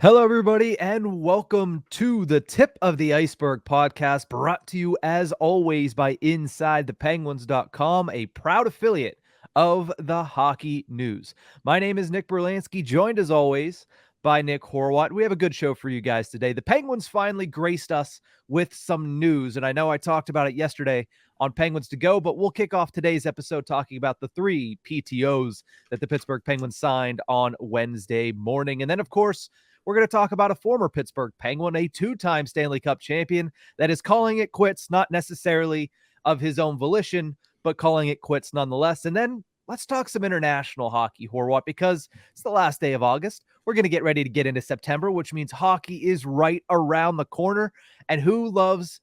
Hello, everybody, and welcome to the Tip of the Ice-Burgh podcast, brought to you as always by InsideThePenguins.com, a proud affiliate of the Hockey News. My name is Nick Brlansky, joined as always by Nick Horwat. We have a good show for you guys today. The Penguins finally graced us with some news, and I know I talked about it yesterday on Penguins to Go, but we'll kick off today's episode talking about the 3 PTOs that the Pittsburgh Penguins signed on Wednesday morning. And then, of course, we're going to talk about a former Pittsburgh Penguin, a two-time Stanley Cup champion that is calling it quits, not necessarily of his own volition, but calling it quits nonetheless. And then let's talk some international hockey, Horwat, because it's the last day of August. We're going to get ready to get into September, which means hockey is right around the corner. And who loves,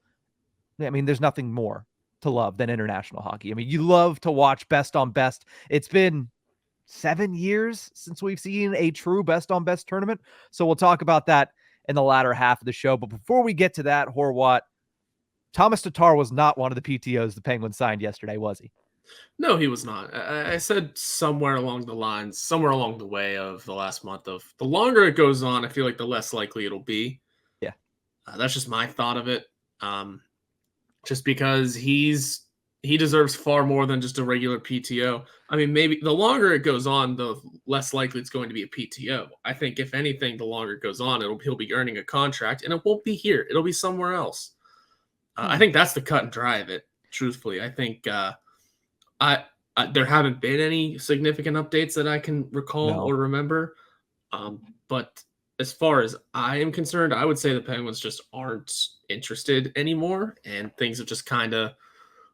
there's nothing more to love than international hockey. You love to watch best on best. It's been 7 years since we've seen a true best on best tournament. So we'll talk about that in the latter half of the show. But before we get to that, Horwat, Thomas Tatar was not one of the PTOs the Penguins signed yesterday, was he? No, he was not. I said somewhere along the way of the last month of the longer it goes on, I feel like the less likely it'll be. Yeah. That's just my thought of it. Just because he deserves far more than just a regular PTO. Maybe the longer it goes on, the less likely it's going to be a PTO. I think if anything, the longer it goes on, he'll be earning a contract, and it won't be here. It'll be somewhere else. I think that's the cut and dry of it. Truthfully, I think there haven't been any significant updates that I can recall or remember. But as far as I am concerned, I would say the Penguins just aren't interested anymore, and things have just kind of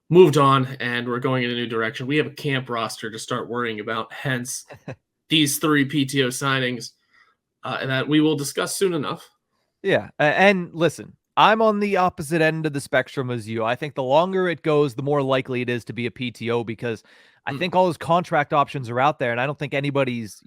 moved on, and we're going in a new direction. We have a camp roster to start worrying about, hence these 3 PTO signings that we will discuss soon enough. Yeah, and listen, I'm on the opposite end of the spectrum as you. I think the longer it goes, the more likely it is to be a PTO, because I think all those contract options are out there, and I don't think anybody's,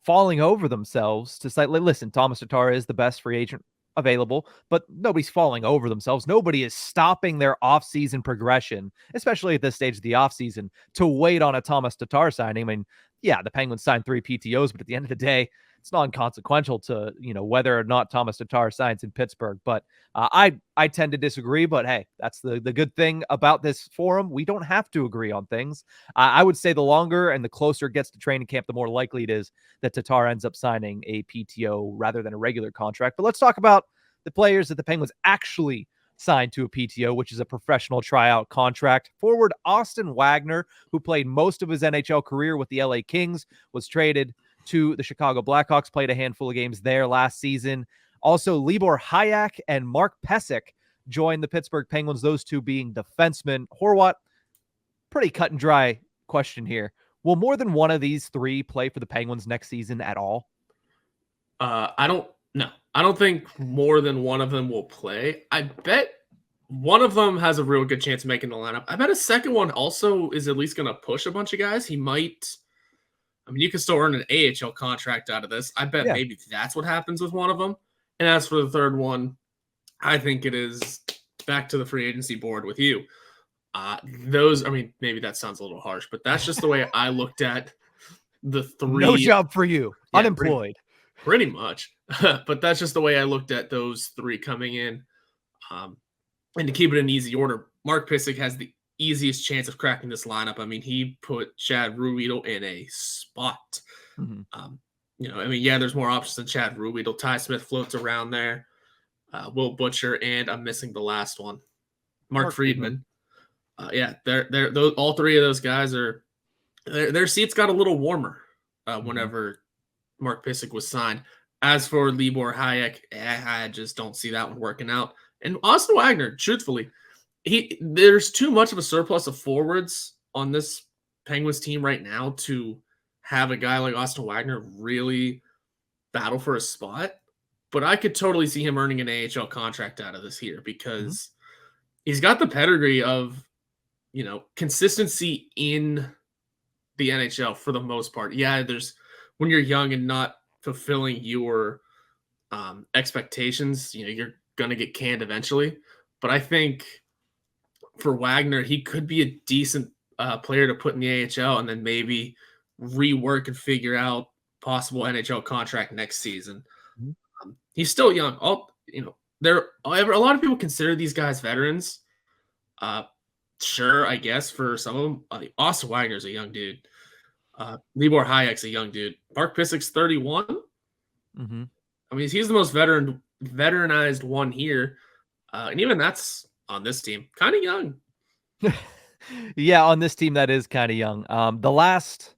falling over themselves to say, listen, Thomas Tatar is the best free agent available, but nobody's falling over themselves. Nobody is stopping their offseason progression, especially at this stage of the offseason, to wait on a Thomas Tatar signing. Yeah, the Penguins signed 3 PTOs, but at the end of the day, it's non-consequential to, whether or not Thomas Tatar signs in Pittsburgh. But I tend to disagree, but hey, that's the good thing about this forum. We don't have to agree on things. I would say the longer and the closer it gets to training camp, the more likely it is that Tatar ends up signing a PTO rather than a regular contract. But let's talk about the players that the Penguins actually signed to a PTO, which is a professional tryout contract. Forward Austin Wagner, who played most of his NHL career with the LA Kings, was traded to the Chicago Blackhawks, played a handful of games there last season. Also, Libor Hajek and Mark Pysyk joined the Pittsburgh Penguins, those two being defensemen. Horwat, pretty cut and dry question here. Will more than one of these 3 play for the Penguins next season at all? I don't think more than one of them will play. I bet one of them has a real good chance of making the lineup. I bet a second one also is at least going to push a bunch of guys. He might. You can still earn an AHL contract out of this. I bet maybe that's what happens with one of them. And as for the third one, I think it is back to the free agency board with you. Maybe that sounds a little harsh, but that's just the way I looked at the 3. No job for you. Yeah, unemployed. Pretty much. But that's just the way I looked at those 3 coming in. And to keep it in easy order, Mark Pysyk has the easiest chance of cracking this lineup. He put Chad Ruhwedel in a spot. There's more options than Chad Ruhwedel. Ty Smith floats around there. Will Butcher, and I'm missing the last one, Mark Friedman. All 3 of those guys their seats got a little warmer whenever Mark Pysyk was signed. As for Libor Hajek, I just don't see that one working out. And Austin Wagner, truthfully, there's too much of a surplus of forwards on this Penguins team right now to have a guy like Austin Wagner really battle for a spot. But I could totally see him earning an AHL contract out of this here, because he's got the pedigree of, consistency in the NHL for the most part. Yeah, there's when you're young and not fulfilling your expectations, you're going to get canned eventually. But I think for Wagner, he could be a decent player to put in the AHL and then maybe rework and figure out possible NHL contract next season. Mhm. He's still young. A lot of people consider these guys veterans. Sure, I guess for some of them. Austin Wagner's a young dude. Libor Hayek's a young dude. Mark Pisic's 31. Mm-hmm. I mean, he's the most veteranized one here. And even that's on this team. Kind of young. Yeah, on this team that is kind of young. The last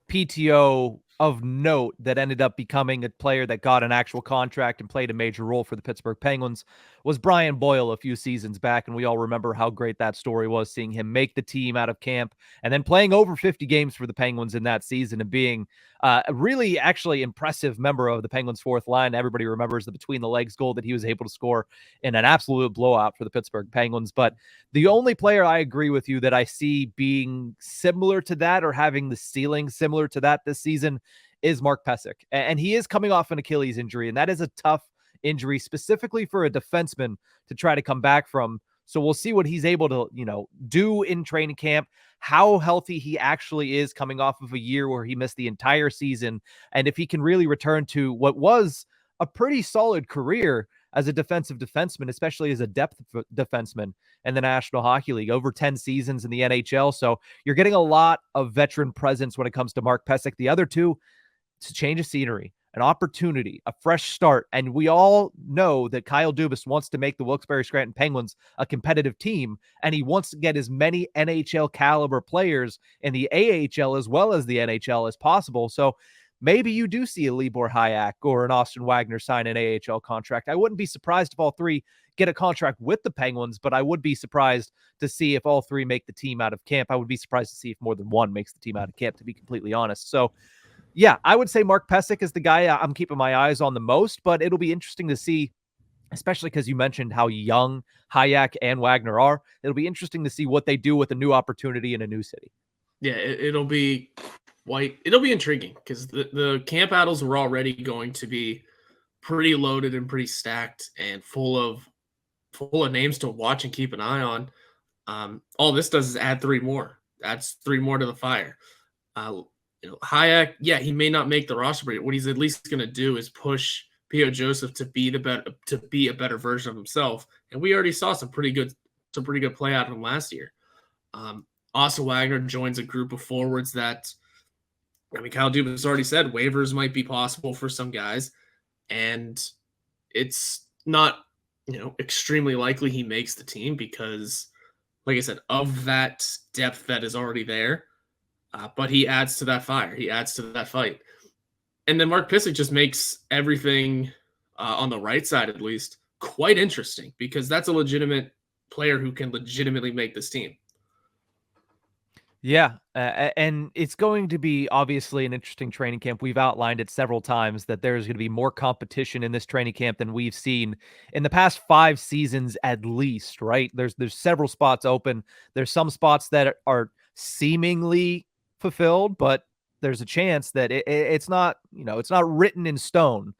PTO of note that ended up becoming a player that got an actual contract and played a major role for the Pittsburgh Penguins was Brian Boyle a few seasons back, and we all remember how great that story was, seeing him make the team out of camp and then playing over 50 games for the Penguins in that season and being a really actually impressive member of the Penguins' fourth line. Everybody remembers the between the legs goal that he was able to score in an absolute blowout for the Pittsburgh Penguins. But the only player I agree with you that I see being similar to that or having the ceiling similar to that this season is Mark Pysyk. And he is coming off an Achilles injury, and that is a tough injury, specifically for a defenseman to try to come back from. So we'll see what he's able to, do in training camp, how healthy he actually is coming off of a year where he missed the entire season, and if he can really return to what was a pretty solid career as a defensive defenseman, especially as a depth defenseman in the National Hockey League, over 10 seasons in the NHL. So you're getting a lot of veteran presence when it comes to Mark Pysyk. The other two, it's a change of scenery, an opportunity, a fresh start. And we all know that Kyle Dubas wants to make the Wilkes-Barre Scranton Penguins a competitive team, and he wants to get as many NHL caliber players in the AHL as well as the NHL as possible. So maybe you do see a Libor Hayek or an Austin Wagner sign an AHL contract. I wouldn't be surprised if all three get a contract with the Penguins, but I would be surprised to see if all three make the team out of camp. I would be surprised to see if more than one makes the team out of camp, to be completely honest. So yeah, I would say Mark Pysyk is the guy I'm keeping my eyes on the most, but it'll be interesting to see, especially because you mentioned how young Hayek and Wagner are. It'll be interesting to see what they do with a new opportunity in a new city. Yeah, it'll be intriguing because the camp battles were already going to be pretty loaded and pretty stacked and full of names to watch and keep an eye on. All this does is add three more. Adds three more to the fire. Hayek, yeah, he may not make the roster, but what he's at least going to do is push P.O. Joseph to be a better version of himself. And we already saw some pretty good play out of him last year. Austin Wagner joins a group of forwards that, Kyle Dubas already said waivers might be possible for some guys, and it's not, extremely likely he makes the team because, like I said, of that depth that is already there. But he adds to that fire. He adds to that fight. And then Mark Pysyk just makes everything on the right side, at least, quite interesting because that's a legitimate player who can legitimately make this team. Yeah, and it's going to be obviously an interesting training camp. We've outlined it several times that there's going to be more competition in this training camp than we've seen in the past 5 seasons at least, right? There's several spots open. There's some spots that are seemingly fulfilled, but there's a chance that it's not, it's not written in stone.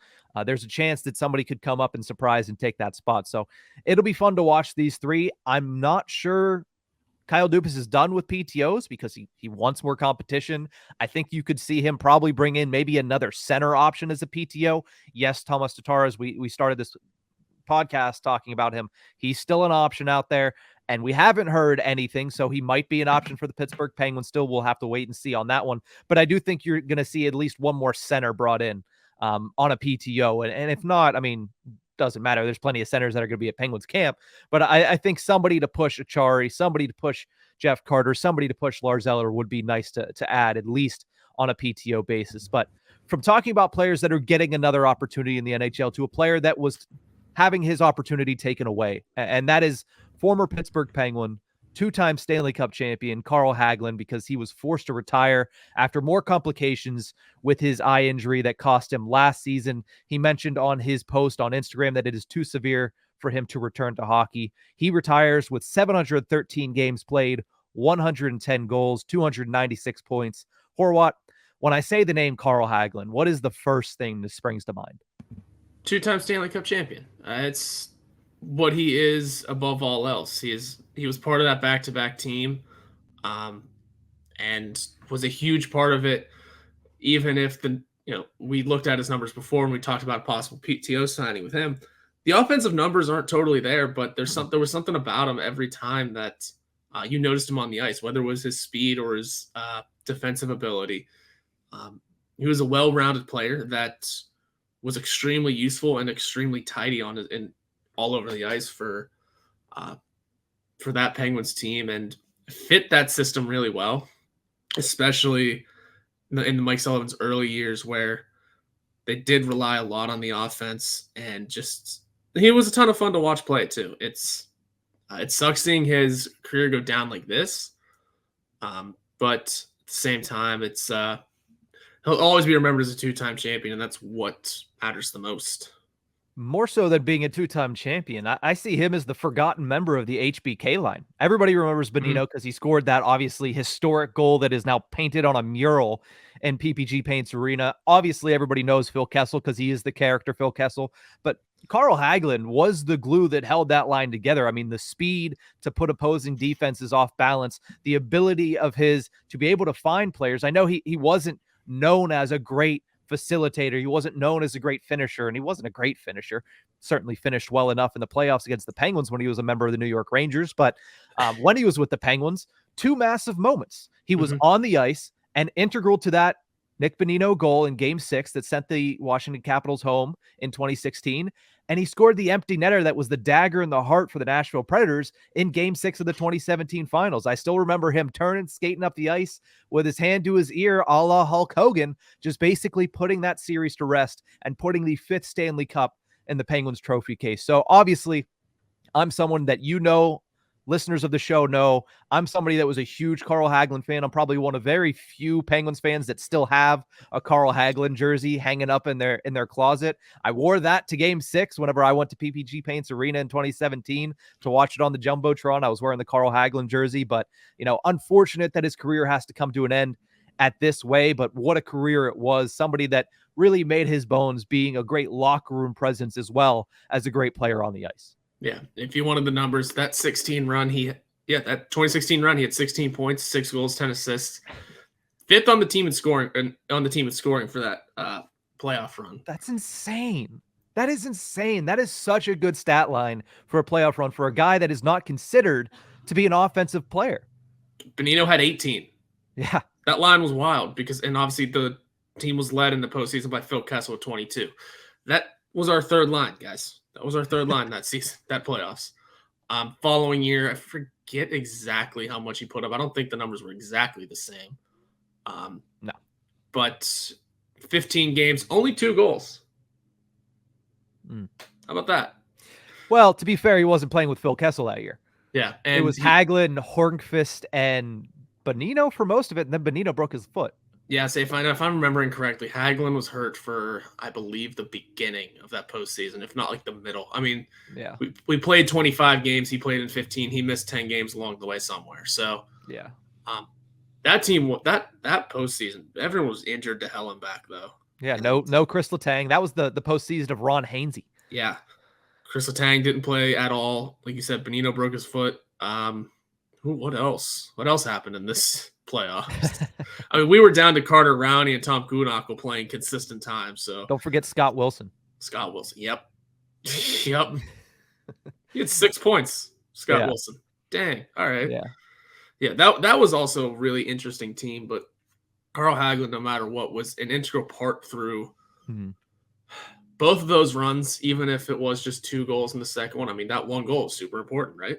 There's a chance that somebody could come up and surprise and take that spot. So it'll be fun to watch these three. I'm not sure Kyle Dubas is done with PTOs because he wants more competition. I think you could see him probably bring in maybe another center option as a PTO. Yes, Thomas Tatar, as we started this podcast talking about him, he's still an option out there, and we haven't heard anything, so he might be an option for the Pittsburgh Penguins. Still, we'll have to wait and see on that one. But I do think you're going to see at least one more center brought in on a PTO, and if not, doesn't matter. There's plenty of centers that are going to be at Penguins camp, but I think somebody to push Achari, somebody to push Jeff Carter, somebody to push Lars Eller would be nice to add at least on a PTO basis. But from talking about players that are getting another opportunity in the NHL to a player that was having his opportunity taken away, and that is former Pittsburgh Penguin, 2-time Stanley Cup champion Carl Hagelin, because he was forced to retire after more complications with his eye injury that cost him last season. He mentioned on his post on Instagram that it is too severe for him to return to hockey. He retires with 713 games played, 110 goals, 296 points. Horwat, when I say the name Carl Hagelin, what is the first thing that springs to mind? 2-time Stanley Cup champion. It's what he is above all else. He was part of that back-to-back team, and was a huge part of it. Even if the we looked at his numbers before and we talked about a possible PTO signing with him. The offensive numbers aren't totally there, but there was something about him every time that you noticed him on the ice, whether it was his speed or his defensive ability. He was a well-rounded player that was extremely useful and extremely tidy and all over the ice for that Penguins team, and fit that system really well, especially in Mike Sullivan's early years, where they did rely a lot on the offense, and just he was a ton of fun to watch play too. It sucks seeing his career go down like this, but at the same time, he'll always be remembered as a two-time champion, and that's what matters the most. More so than being a two-time champion, I see him as the forgotten member of the HBK line. Everybody remembers Bonino because he scored that obviously historic goal that is now painted on a mural in PPG Paints Arena. Obviously, everybody knows Phil Kessel because he is the character Phil Kessel, but Carl Hagelin was the glue that held that line together. I mean, the speed to put opposing defenses off balance, the ability of his to be able to find players. I know he wasn't known as a great facilitator. He wasn't known as a great finisher, and he wasn't a great finisher. Certainly finished well enough in the playoffs against the Penguins when he was a member of the New York Rangers. But when he was with the Penguins, two massive moments. He was on the ice and integral to that Nick Bonino goal in Game 6 that sent the Washington Capitals home in 2016. And he scored the empty netter that was the dagger in the heart for the Nashville Predators in Game 6 of the 2017 finals. I still remember him turning, skating up the ice with his hand to his ear, a la Hulk Hogan, just basically putting that series to rest and putting the 5th Stanley Cup in the Penguins trophy case. So obviously, I'm someone that listeners of the show know. I'm somebody that was a huge Carl Hagelin fan. I'm probably one of very few Penguins fans that still have a Carl Hagelin jersey hanging up in their closet. I wore that to Game 6 whenever I went to PPG Paints Arena in 2017 to watch it on the Jumbotron. I was wearing the Carl Hagelin jersey, but unfortunate that his career has to come to an end at this way, but what a career it was. Somebody that really made his bones being a great locker room presence as well as a great player on the ice. Yeah, if you wanted the numbers, that 16 run, that 2016 run, he had 16 points, 6 goals, 10 assists, 5th on the team in scoring, for that playoff run. That's insane. That is insane. That is such a good stat line for a playoff run for a guy that is not considered to be an offensive player. Bonino had 18. Yeah, that line was wild and obviously the team was led in the postseason by Phil Kessel with 22. That was our third line, guys. That was our third line that season, that playoffs. Following year, I forget exactly how much he put up. I don't think the numbers were exactly the same. No. But 15 games, only 2 goals. How about that? Well, to be fair, he wasn't playing with Phil Kessel that year. Yeah. And it was Hagelin, Hornqvist, and Bonino for most of it, and then Bonino broke his foot. Yeah, if I'm remembering correctly, Hagelin was hurt for, I believe, the beginning of that postseason, if not like the middle. I mean, yeah, we played 25 games. He played in 15. He missed 10 games along the way somewhere. So yeah, that team, that postseason, everyone was injured to hell and back though. Yeah, no Chris Letang. That was the postseason of Ron Hainsey. Yeah, Chris Letang didn't play at all. Like you said, Bonino broke his foot. What else? What else happened in this playoffs? I mean, we were down to Carter Rowney and Tom Kuhnackel playing consistent time. So don't forget Scott Wilson. Yep. Yep. He had 6 points. Scott Wilson. Dang. All right. Yeah. That was also a really interesting team. But Carl Hagelin, no matter what, was an integral part through both of those runs. Even if it was just 2 goals in the second one. I mean, that 1 goal is super important, right?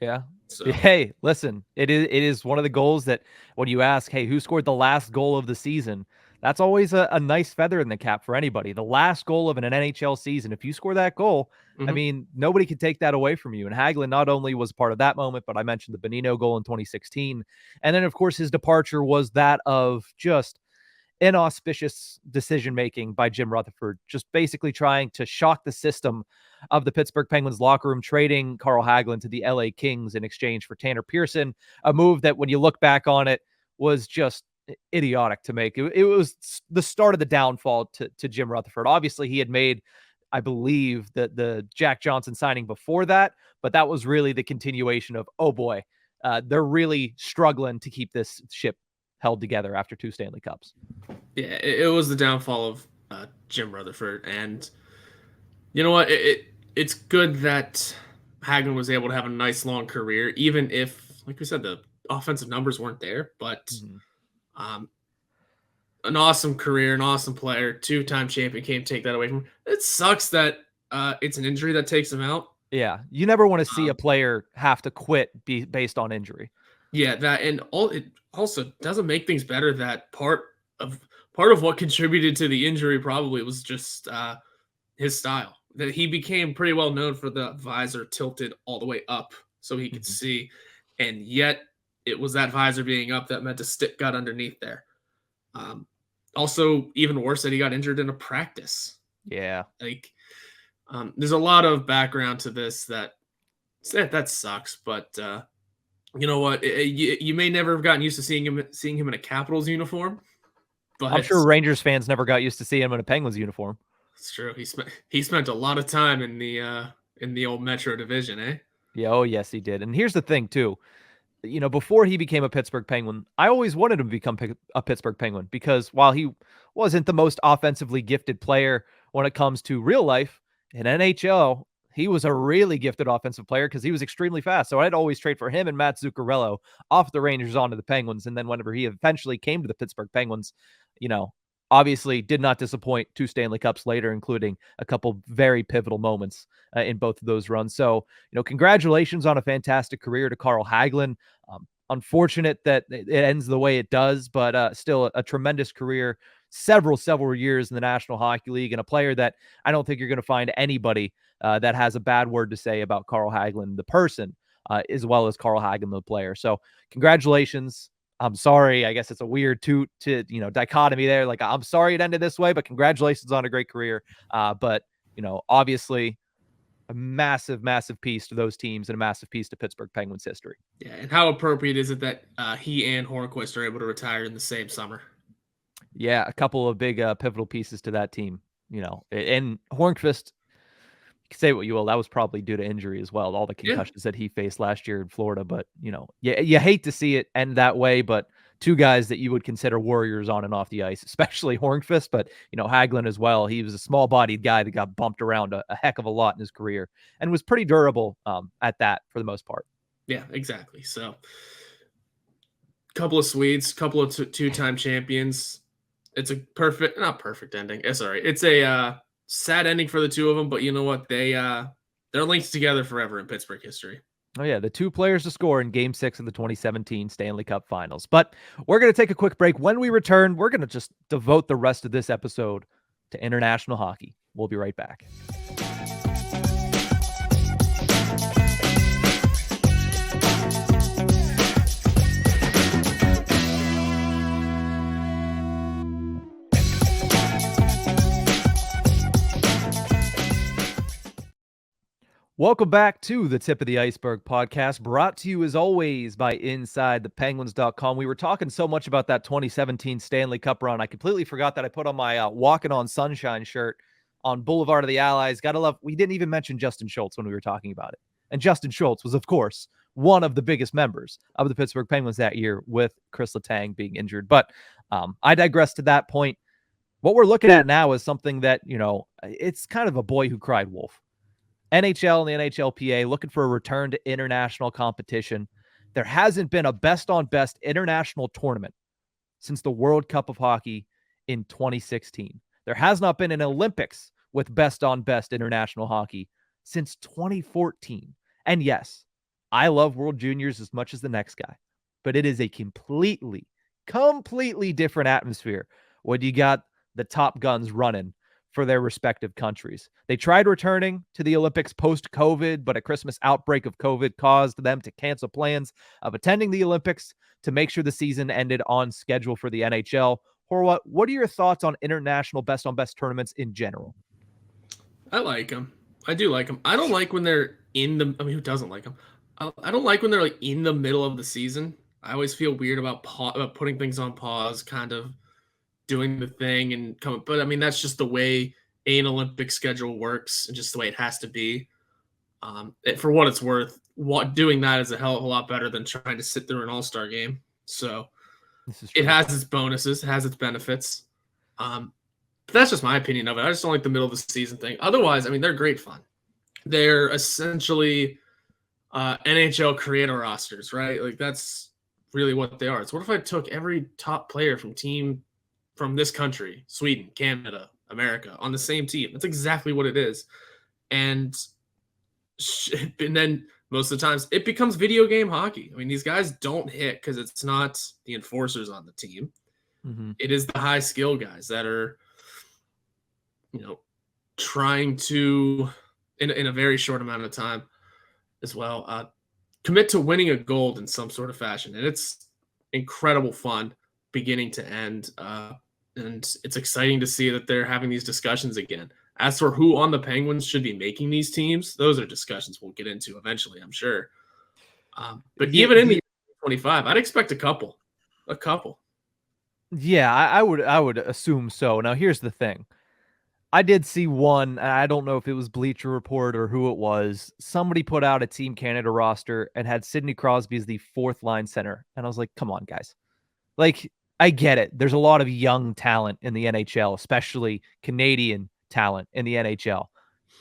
Yeah. So. Hey, listen, it is one of the goals that when you ask, hey, who scored the last goal of the season? That's always a nice feather in the cap for anybody. The last goal of an NHL season. If you score that goal, I mean, nobody can take that away from you. And Hagelin not only was part of that moment, but I mentioned the Bonino goal in 2016. And then, of course, his departure was that of just inauspicious decision-making by Jim Rutherford, just basically trying to shock the system of the Pittsburgh Penguins locker room, trading Carl Hagelin to the LA Kings in exchange for Tanner Pearson, a move that when you look back on it was just idiotic to make. It was the start of the downfall to Jim Rutherford. Obviously, he had made, I believe, the Jack Johnson signing before that, but that was really the continuation of, oh boy, they're really struggling to keep this ship held together after 2 Stanley Cups. Yeah, it was the downfall of Jim Rutherford, and you know what? It's good that Hagelin was able to have a nice long career, even if, like we said, the offensive numbers weren't there. But um, an awesome career, an awesome player, 2-time champion, can't take that away from him. It sucks that it's an injury that takes him out. Yeah, you never want to see a player have to quit based on injury. Yeah, that, and it also doesn't make things better that part of what contributed to the injury probably was just his style. That he became pretty well known for the visor tilted all the way up so he could see, and yet it was that visor being up that meant a stick got underneath there. Also, even worse, that he got injured in a practice. Yeah, like there's a lot of background to this that sucks, but you know what? You may never have gotten used to seeing him in a Capitals uniform, but I'm sure Rangers fans never got used to seeing him in a Penguins uniform. It's true. He spent a lot of time in the old Metro division, eh? Yeah, oh yes, he did. And here's the thing too. You know, before he became a Pittsburgh Penguin, I always wanted him to become a Pittsburgh Penguin because while he wasn't the most offensively gifted player when it comes to real life in NHL, he was a really gifted offensive player because he was extremely fast. So I'd always trade for him and Matt Zuccarello off the Rangers onto the Penguins. And then whenever he eventually came to the Pittsburgh Penguins, you know, obviously did not disappoint 2 Stanley Cups later, including a couple very pivotal moments in both of those runs. So, you know, congratulations on a fantastic career to Carl Hagelin. Unfortunate that it ends the way it does, but still a tremendous career, several years in the National Hockey League, and a player that I don't think you're going to find anybody that has a bad word to say about Carl Hagelin, the person, as well as Carl Hagelin, the player. So congratulations. I'm sorry. I guess it's a weird dichotomy there. Like, I'm sorry it ended this way, but congratulations on a great career. But, you know, obviously a massive piece to those teams and a massive piece to Pittsburgh Penguins history. Yeah, and how appropriate is it that he and Horwat are able to retire in the same summer? Yeah, a couple of big pivotal pieces to that team, you know. And Hornqvist, you can say what you will, that was probably due to injury as well, all the concussions that he faced last year in Florida. But, you know, you hate to see it end that way, but two guys that you would consider warriors on and off the ice, especially Hornqvist, but, you know, Hagelin as well. He was a small-bodied guy that got bumped around a heck of a lot in his career and was pretty durable at that for the most part. Yeah, exactly. So, couple of Swedes, couple of two-time champions. It's a not perfect ending. Sorry, it's a sad ending for the two of them, but you know what? They're linked together forever in Pittsburgh history. Oh, yeah, the two players to score in Game 6 of the 2017 Stanley Cup Finals. But we're going to take a quick break. When we return, we're going to just devote the rest of this episode to international hockey. We'll be right back. Welcome back to the Tip of the Ice-Burgh podcast, brought to you as always by InsideThePenguins.com. We were talking so much about that 2017 Stanley Cup run. I completely forgot that I put on my Walking on Sunshine shirt on Boulevard of the Allies. Gotta love, we didn't even mention Justin Schultz when we were talking about it. And Justin Schultz was, of course, one of the biggest members of the Pittsburgh Penguins that year, with Chris Letang being injured. But I digress to that point. What we're looking at now is something that, you know, it's kind of a boy who cried wolf. NHL and the NHLPA looking for a return to international competition. There hasn't been a best-on-best international tournament since the World Cup of Hockey in 2016. There has not been an Olympics with best-on-best international hockey since 2014. And yes, I love World Juniors as much as the next guy, but it is a completely different atmosphere when you got the top guns running for their respective countries. They tried returning to the Olympics post-COVID, but a Christmas outbreak of COVID caused them to cancel plans of attending the Olympics to make sure the season ended on schedule for the NHL. Horwat, what are your thoughts on international best-on-best tournaments in general? I like them. I do like them. I don't like when they're in the... I mean, who doesn't like them? I don't like when they're like in the middle of the season. I always feel weird about putting things on pause, kind of doing the thing and coming. But I mean, that's just the way an Olympic schedule works and just the way it has to be. For what it's worth, doing that is a hell of a lot better than trying to sit through an all-star game. So This is true. It has its bonuses, has its benefits. But that's just my opinion of it. I just don't like the middle of the season thing. Otherwise, I mean, they're great fun. They're essentially NHL creator rosters, right? Like that's really what they are. It's what if I took every top player from this country, Sweden, Canada, America, on the same team? That's exactly what it is. And then most of the times it becomes video game hockey. I mean, these guys don't hit because it's not the enforcers on the team. Mm-hmm. It is the high skill guys that are, trying to, in a very short amount of time as well, commit to winning a gold in some sort of fashion. And it's incredible fun beginning to end. And it's exciting to see that they're having these discussions again. As for who on the Penguins should be making these teams, those are discussions we'll get into eventually, I'm sure. But even in the 25, I'd expect a couple. Yeah, I would assume so. Now, here's the thing. I did see one, I don't know if it was Bleacher Report or who it was. Somebody put out a Team Canada roster and had Sidney Crosby as the fourth line center. And I was like, come on, guys. Like, I get it. There's a lot of young talent in the NHL, especially Canadian talent in the NHL.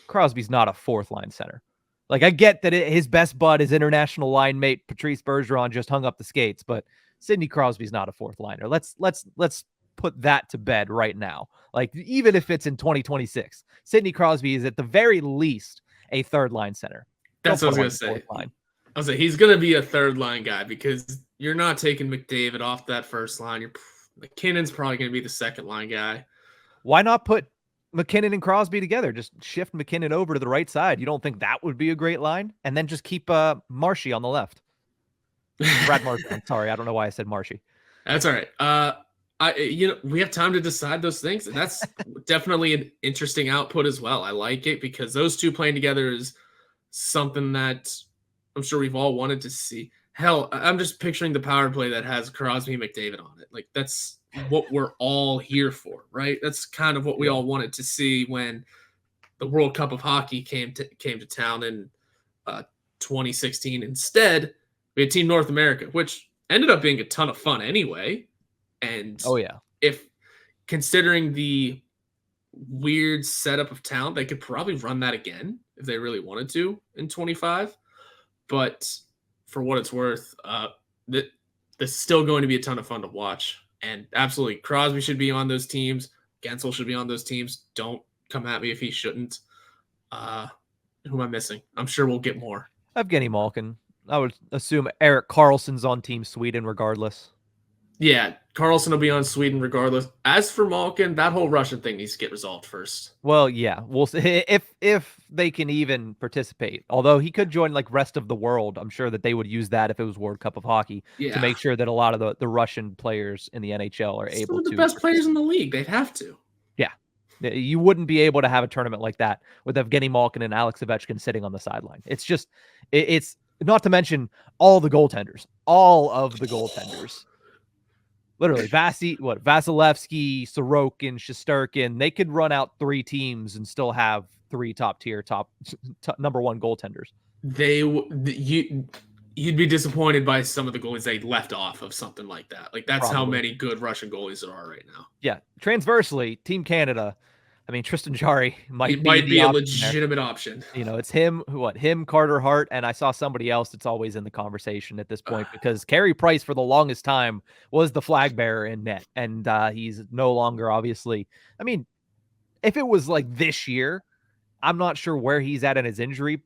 Crosby's not a fourth line center. Like, I get that his best bud, his international line mate, Patrice Bergeron, just hung up the skates, but Sidney Crosby's not a fourth liner. Let's put that to bed right now. Like, even if it's in 2026, Sidney Crosby is at the very least a third line center. That's what I was going to say. I was like, he's going to be a third line guy because you're not taking McDavid off that first line. McKinnon's probably going to be the second line guy. Why not put McKinnon and Crosby together? Just shift McKinnon over to the right side. You don't think that would be a great line? And then just keep Marshy on the left. Brad Marshy. I'm sorry. I don't know why I said Marshy. That's all right. We have time to decide those things, and that's definitely an interesting output as well. I like it because those two playing together is something that I'm sure we've all wanted to see. Hell, I'm just picturing the power play that has Crosby and McDavid on it. Like, that's what we're all here for, right? That's kind of what we all wanted to see when the World Cup of Hockey came to town in 2016. Instead, we had Team North America, which ended up being a ton of fun anyway. And if considering the weird setup of talent, they could probably run that again if they really wanted to in 25. But for what it's worth, this is still going to be a ton of fun to watch. And absolutely, Crosby should be on those teams. Gensel should be on those teams. Don't come at me if he shouldn't. Who am I missing? I'm sure we'll get more. Evgeny Malkin. I would assume Erik Karlsson's on Team Sweden regardless. Yeah, Karlsson will be on Sweden regardless. As for Malkin, that whole Russian thing needs to get resolved first. Well, yeah, we'll see if they can even participate. Although he could join like rest of the world, I'm sure that they would use that if it was World Cup of Hockey to make sure that a lot of the Russian players in the NHL are able to. Some of the best players in the league, they'd have to. Yeah, you wouldn't be able to have a tournament like that with Evgeny Malkin and Alex Ovechkin sitting on the sideline. It's just, it's not to mention all of the goaltenders. Literally, Vasilevsky, Sorokin, Shesterkin, they could run out three teams and still have three top number one goaltenders. You'd be disappointed by some of the goalies they left off of something like that. Like, that's how many good Russian goalies there are right now. Yeah. Transversely, Team Canada, I mean, Tristan Jarry might be a legitimate option. It's him, Carter Hart, and I saw somebody else that's always in the conversation at this point because Carey Price for the longest time was the flag bearer in net, and he's no longer, obviously. I mean, if it was like this year, I'm not sure where he's at in his injury,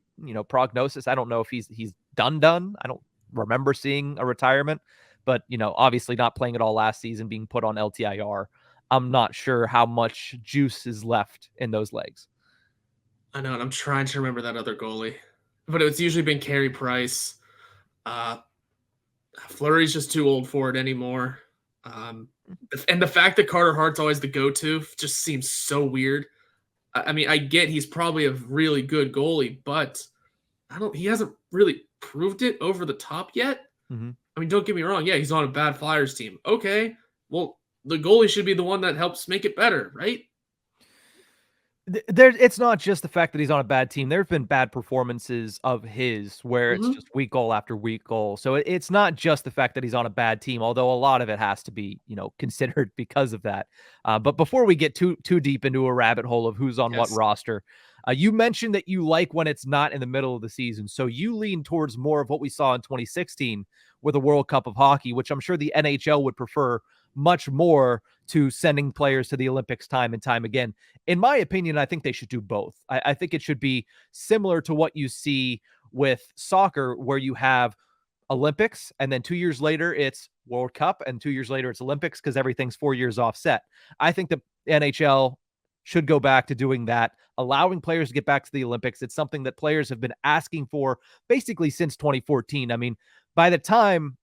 prognosis. I don't know if he's done. I don't remember seeing a retirement, but, obviously not playing at all last season, being put on LTIR. I'm not sure how much juice is left in those legs. I know, and I'm trying to remember that other goalie, but it's usually been Carey Price. Fleury's just too old for it anymore. And the fact that Carter Hart's always the go-to just seems so weird. I mean, I get he's probably a really good goalie, but he hasn't really proved it over the top yet. Mm-hmm. I mean, don't get me wrong. Yeah, he's on a bad Flyers team. Okay, well, the goalie should be the one that helps make it better, right? It's not just the fact that he's on a bad team. There have been bad performances of his where it's Mhm. just weak goal after weak goal. So it's not just the fact that he's on a bad team, although a lot of it has to be, considered because of that. But before we get too deep into a rabbit hole of who's on what Yes. roster, you mentioned that you like when it's not in the middle of the season. So you lean towards more of what we saw in 2016 with a World Cup of Hockey, which I'm sure the NHL would prefer much more to sending players to the Olympics time and time again. In my opinion, I think they should do both. I think it should be similar to what you see with soccer, where you have Olympics and then 2 years later it's World Cup and 2 years later it's Olympics because everything's 4 years offset. I think the NHL should go back to doing that, allowing players to get back to the Olympics. It's something that players have been asking for basically since 2014. I mean, by the time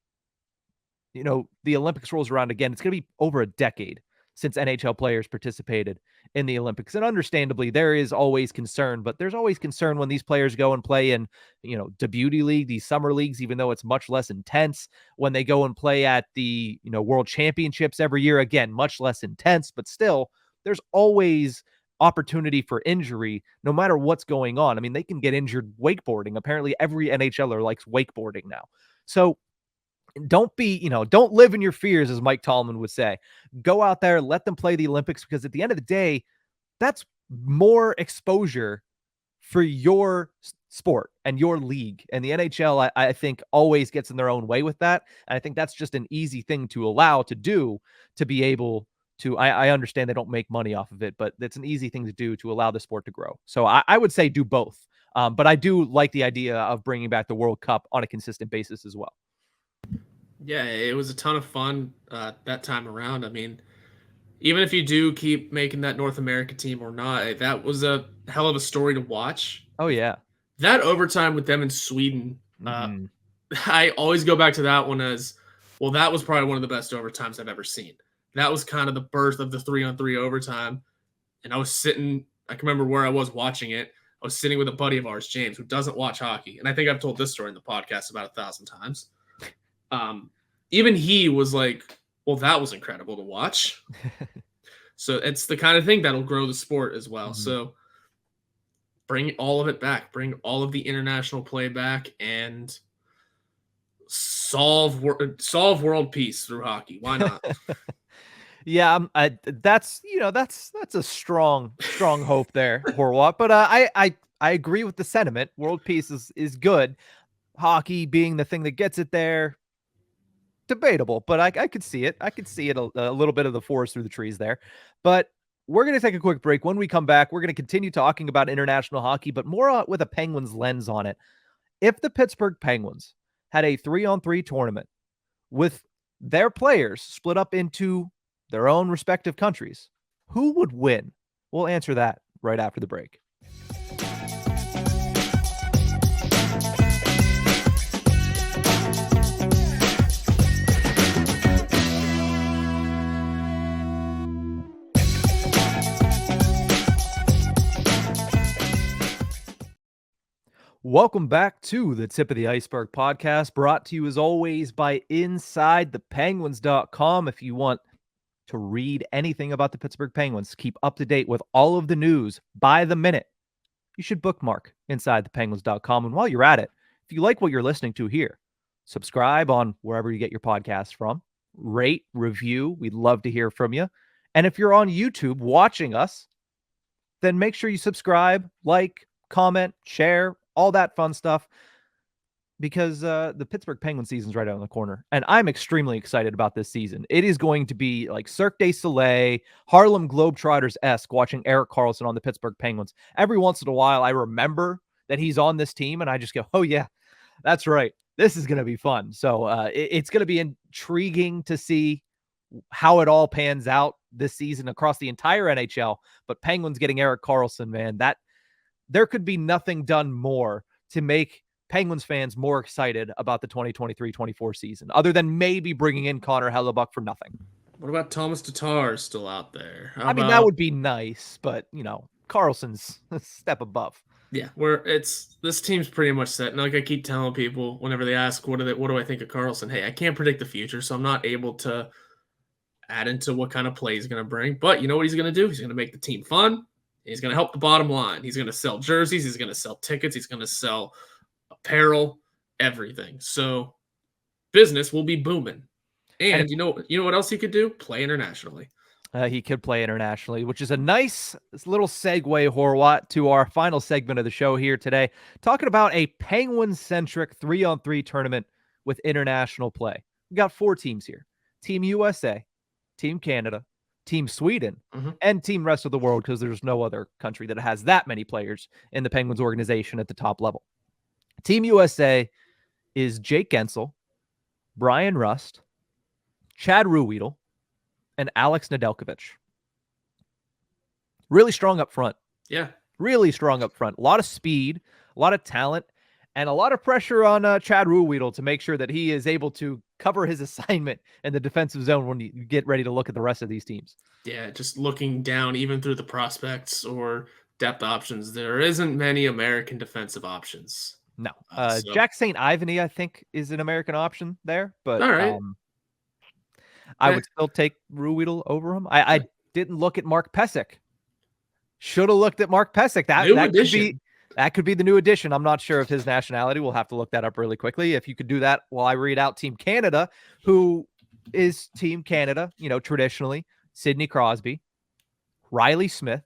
the Olympics rolls around again, it's going to be over a decade since NHL players participated in the Olympics. And understandably, there is always concern, but there's always concern when these players go and play in, the beauty league, these summer leagues, even though it's much less intense. When they go and play at the, world championships every year, again, much less intense, but still, there's always opportunity for injury no matter what's going on. I mean, they can get injured wakeboarding. Apparently, every NHLer likes wakeboarding now. So don't live in your fears, as Mike Tallman would say. Go out there, let them play the Olympics, because at the end of the day, that's more exposure for your sport and your league. And the NHL, I think, always gets in their own way with that. And I think that's just an easy thing to allow to do to be able to. I understand they don't make money off of it, but it's an easy thing to do to allow the sport to grow. So I would say do both. But I do like the idea of bringing back the World Cup on a consistent basis as well. Yeah, it was a ton of fun that time around. I mean, even if you do keep making that North America team or not, that was a hell of a story to watch. Oh, yeah. That overtime with them in Sweden, Mhm. I always go back to that one as well. That was probably one of the best overtimes I've ever seen. That was kind of the birth of the 3-on-3 overtime. And I was sitting, I can remember where I was watching it. I was sitting with a buddy of ours, James, who doesn't watch hockey. And I think I've told this story in the podcast about 1,000 times. Even he was like, well, that was incredible to watch. So it's the kind of thing that'll grow the sport as well. Mhm. So bring all of it back, bring all of the international play back, and solve world peace through hockey. Why not? Yeah, that's a strong hope there, Horwat. But I agree with the sentiment. World peace is good. Hockey being the thing that gets it there, debatable, but I could see it. I could see it a little bit of the forest through the trees there. But we're going to take a quick break. When we come back, we're going to continue talking about international hockey, but more with a Penguins lens on it. If the Pittsburgh Penguins had a 3-on-3 tournament with their players split up into their own respective countries, who would win? We'll answer that right after the break. Welcome back to the Tip of the Ice-Burgh podcast, brought to you as always by InsideThePenguins.com. If you want to read anything about the Pittsburgh Penguins, keep up to date with all of the news by the minute, you should bookmark InsideThePenguins.com. And while you're at it, if you like what you're listening to here, subscribe on wherever you get your podcasts from, rate, review. We'd love to hear from you. And if you're on YouTube watching us, then make sure you subscribe, like, comment, share, all that fun stuff, because the Pittsburgh Penguins season's right around the corner, and I'm extremely excited about this season. It is going to be like Cirque du Soleil, Harlem Globetrotters-esque watching Erik Karlsson on the Pittsburgh Penguins. Every once in a while, I remember that he's on this team, and I just go, oh, yeah, that's right. This is going to be fun. So it's going to be intriguing to see how it all pans out this season across the entire NHL. But Penguins getting Erik Karlsson, man, that there could be nothing done more to make Penguins fans more excited about the 2023-24 season, other than maybe bringing in Connor Hellebuck for nothing. What about Thomas Tatar still out there? I mean, that would be nice, but, Karlsson's a step above. Yeah, this team's pretty much set. And like I keep telling people whenever they ask, what do I think of Karlsson? Hey, I can't predict the future, so I'm not able to add into what kind of play he's going to bring. But you know what he's going to do? He's going to make the team fun. He's going to help the bottom line. He's going to sell jerseys. He's going to sell tickets. He's going to sell apparel, everything. So business will be booming. And you know what else he could do? Play internationally. He could play internationally, which is a nice little segue, Horwat, to our final segment of the show here today, talking about a Penguin-centric 3-on-3 tournament with international play. We got 4 teams here. Team USA, Team Canada, Team Sweden, and Team Rest of the World, because there's no other country that has that many players in the Penguins organization at the top level. Team USA is Jake Gensel, Brian Rust, Chad Ruhwedel, and Alex Nedeljkovic. Really strong up front. Yeah. Really strong up front. A lot of speed, a lot of talent, and a lot of pressure on Chad Ruhwedel to make sure that he is able to cover his assignment in the defensive zone when you get ready to look at the rest of these teams. Yeah, just looking down even through the prospects or depth options, there isn't many American defensive options. No. Jack St. Ivany, I think, is an American option there, but all right. I would still take Ruhwedel over him. I didn't look at Mark Pysyk. Should have looked at Mark Pysyk. That could be the new addition. I'm not sure of his nationality. We'll have to look that up really quickly. If you could do that while I read out Team Canada, who is Team Canada, traditionally, Sidney Crosby, Riley Smith,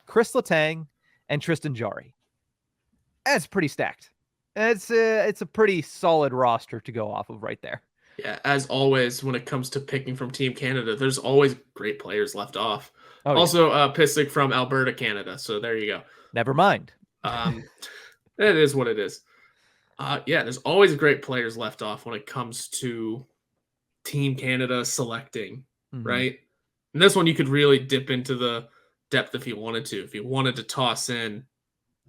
Chris Letang, and Tristan Jarry. That's pretty stacked. It's a pretty solid roster to go off of right there. Yeah, as always, when it comes to picking from Team Canada, there's always great players left off. Pysyk from Alberta, Canada. So there you go. Never mind. It is what it is. There's always great players left off when it comes to Team Canada selecting, right? And this one you could really dip into the depth if you wanted to. If you wanted to toss in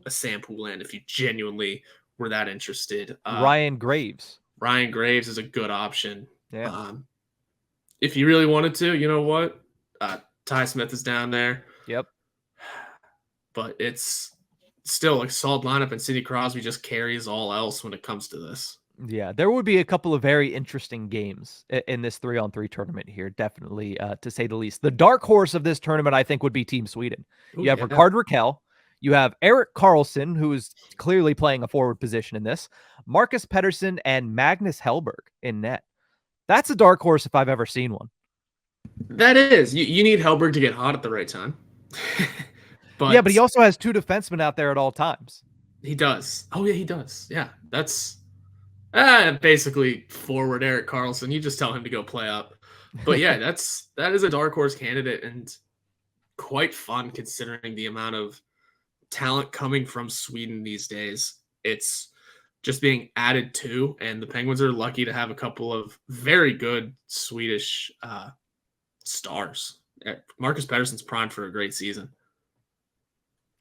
a Sam Poulin, if you genuinely were that interested. Ryan Graves is a good option. Yeah. If you really wanted to, you know what? Ty Smith is down there. Yep. But it's still a solid lineup, and Sidney Crosby just carries all else when it comes to this. Yeah, there would be a couple of very interesting games in this 3-on-3 tournament here, definitely, to say the least. The dark horse of this tournament, I think, would be Team Sweden. You have Rickard Rakell. You have Erik Karlsson, who is clearly playing a forward position in this, Marcus Pettersson, and Magnus Hellberg in net. That's a dark horse if I've ever seen one. That is. You need Hellberg to get hot at the right time. But he also has 2 defensemen out there at all times. He does. Oh, yeah, he does. Yeah, that's basically forward Erik Karlsson. You just tell him to go play up. But yeah, that is a dark horse candidate and quite fun considering the amount of talent coming from Sweden these days. It's just being added to, and the Penguins are lucky to have a couple of very good Swedish stars. Marcus Pettersson's primed for a great season.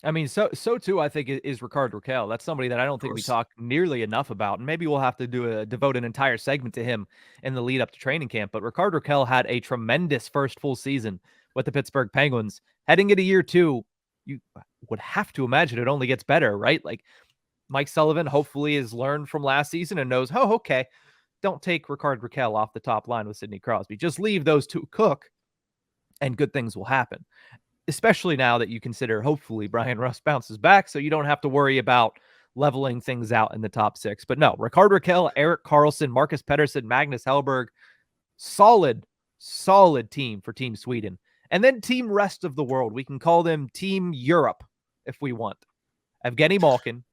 I mean, so too, I think, is Rickard Rakell. That's somebody that I don't think we talk nearly enough about, and maybe we'll have to devote an entire segment to him in the lead up to training camp. But Rickard Rakell had a tremendous first full season with the Pittsburgh Penguins. Heading into year 2, you would have to imagine it only gets better, right? Like Mike Sullivan hopefully has learned from last season and knows, okay, don't take Rickard Rakell off the top line with Sidney Crosby. Just leave those 2 cook, and good things will happen. Especially now that you consider, hopefully, Brian Rust bounces back, so you don't have to worry about leveling things out in the top 6. But no, Rickard Rakell, Erik Karlsson, Marcus Pettersson, Magnus Hellberg, solid team for Team Sweden. And then Team Rest of the World. We can call them Team Europe if we want. Evgeny Malkin,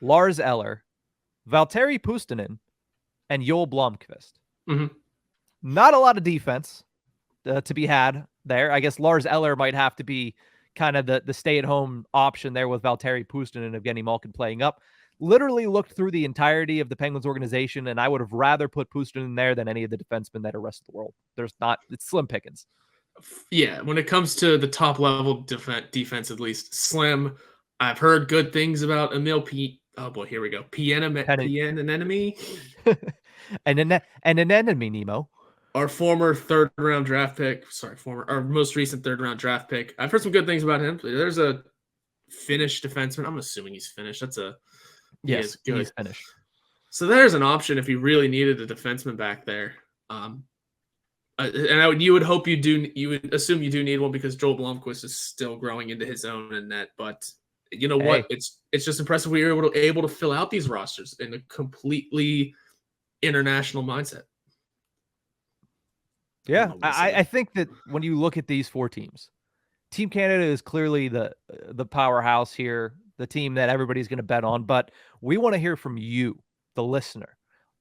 Lars Eller, Valtteri Puustinen, and Joel Blomqvist. Not a lot of defense to be had there. I guess Lars Eller might have to be kind of the stay-at-home option there with Valtteri Puustinen and Evgeny Malkin playing up. Literally looked through the entirety of the Penguins organization, and I would have rather put Puustinen there than any of the defensemen that are Rest of the World. It's slim pickings. Yeah, when it comes to the top-level defense, at least, slim. I've heard good things about Emil P. Oh, boy, here we go. An enemy? an enemy, Nemo. Our former third-round draft pick. Our most recent third-round draft pick. I've heard some good things about him. There's a Finnish defenseman. I'm assuming he's Finnish. Yes, he's Finnish. So there's an option if you really needed a defenseman back there. You would hope you would assume you do need one because Joel Blomqvist is still growing into his own in net. But you know what? It's just impressive we were able to fill out these rosters in a completely international mindset. Yeah, I think that when you look at these 4 teams, Team Canada is clearly the powerhouse here, the team that everybody's going to bet on. But we want to hear from you, the listener.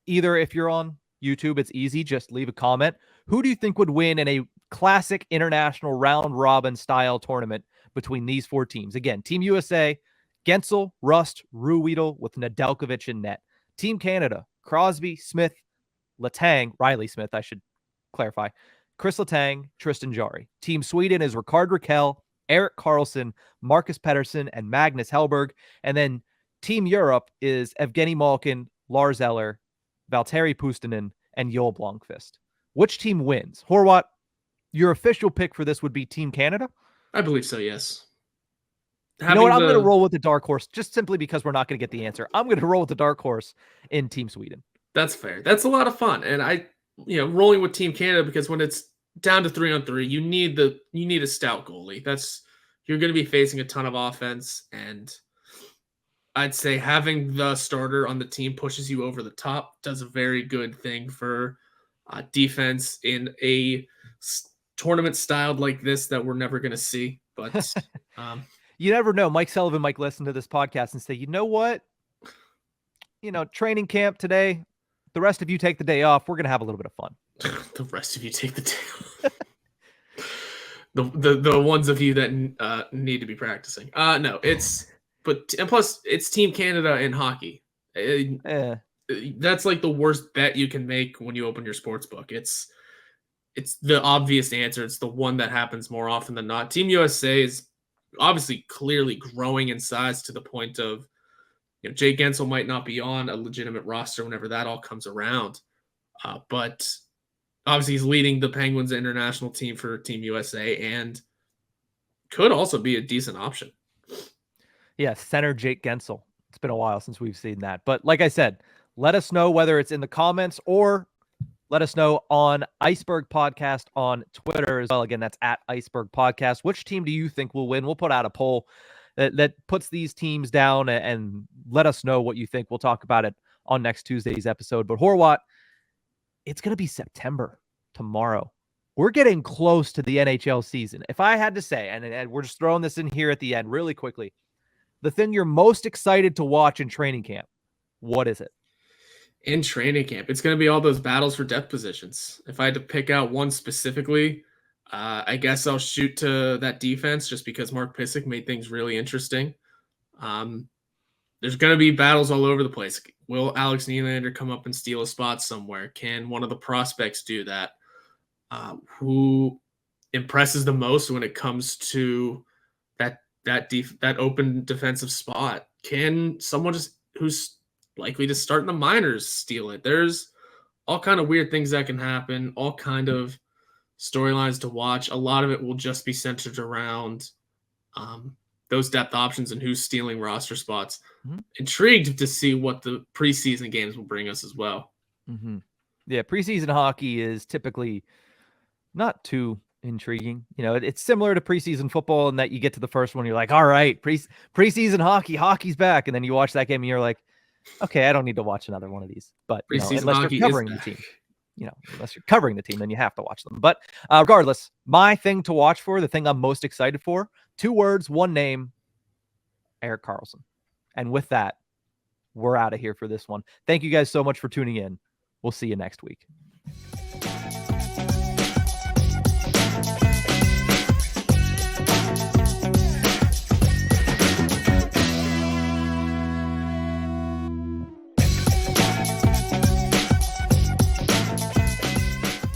Either if you're on YouTube, it's easy. Just leave a comment. Who do you think would win in a classic international round robin style tournament between these 4 teams? Again, Team USA, Gensel, Rust, Ruhwedel with Nedeljkovic in net. Team Canada, Crosby, Smith, Letang, Riley Smith, I should clarify, Chris Letang, Tristan Jarry. Team Sweden is Rickard Rakell, Erik Karlsson, Marcus Pettersson, and Magnus Hellberg. And then Team Europe is Evgeny Malkin, Lars Eller, Valtteri Puustinen, and Joel Blomqvist. Which team wins? Horwat, your official pick for this would be Team Canada? I believe so, yes. You know what? I'm going to roll with the dark horse just simply because we're not going to get the answer. I'm going to roll with the dark horse in Team Sweden. That's fair. That's a lot of fun. And rolling with Team Canada because when it's down to 3-on-3, you need a stout goalie. You're going to be facing a ton of offense, and I'd say having the starter on the team pushes you over the top, does a very good thing for defense in a tournament styled like this that we're never going to see. But you never know. Mike Sullivan might listen to this podcast and say, you know what? Training camp today, the rest of you take the day off. We're going to have a little bit of fun. The rest of you take the day off. the ones of you that need to be practicing. No, and plus it's Team Canada in hockey. That's like the worst bet you can make when you open your sports book. It's the obvious answer. It's the one that happens more often than not. Team USA is obviously clearly growing in size to the point of, Jake Gensel might not be on a legitimate roster whenever that all comes around. But obviously he's leading the Penguins international team for Team USA and could also be a decent option. Yeah, center Jake Gensel. It's been a while since we've seen that. But like I said, let us know whether it's in the comments or let us know on Ice-Burgh Podcast on Twitter as well. Again, that's at Ice-Burgh Podcast. Which team do you think will win? We'll put out a poll that puts these teams down and let us know what you think. We'll talk about it on next Tuesday's episode. But Horwat, it's going to be September tomorrow. We're getting close to the NHL season. If I had to say, and we're just throwing this in here at the end really quickly, the thing you're most excited to watch in training camp, what is it? In training camp, it's going to be all those battles for depth positions. If I had to pick out one specifically, I guess I'll shoot to that defense just because Mark Pysyk made things really interesting. There's going to be battles all over the place. Will Alex Nylander come up and steal a spot somewhere? Can one of the prospects do that? Who impresses the most when it comes to that open defensive spot? Can someone who's likely to start in the minors steal it? There's all kind of weird things that can happen, all kind of storylines to watch. A lot of it will just be centered around those depth options and who's stealing roster spots. Mm-hmm. Intrigued to see what the preseason games will bring us as well. Mm-hmm. Yeah, preseason hockey is typically not too intriguing. It's similar to preseason football in that you get to the first one, you're like, all right, preseason hockey's back. And then you watch that game and you're like, okay, I don't need to watch another one of these. But unless you're covering the team, unless you're covering the team, then you have to watch them. But regardless, my thing to watch for, the thing I'm most excited for, 2 words, 1 name, Erik Karlsson. And with that, we're out of here for this one. Thank you guys so much for tuning in. We'll see you next week.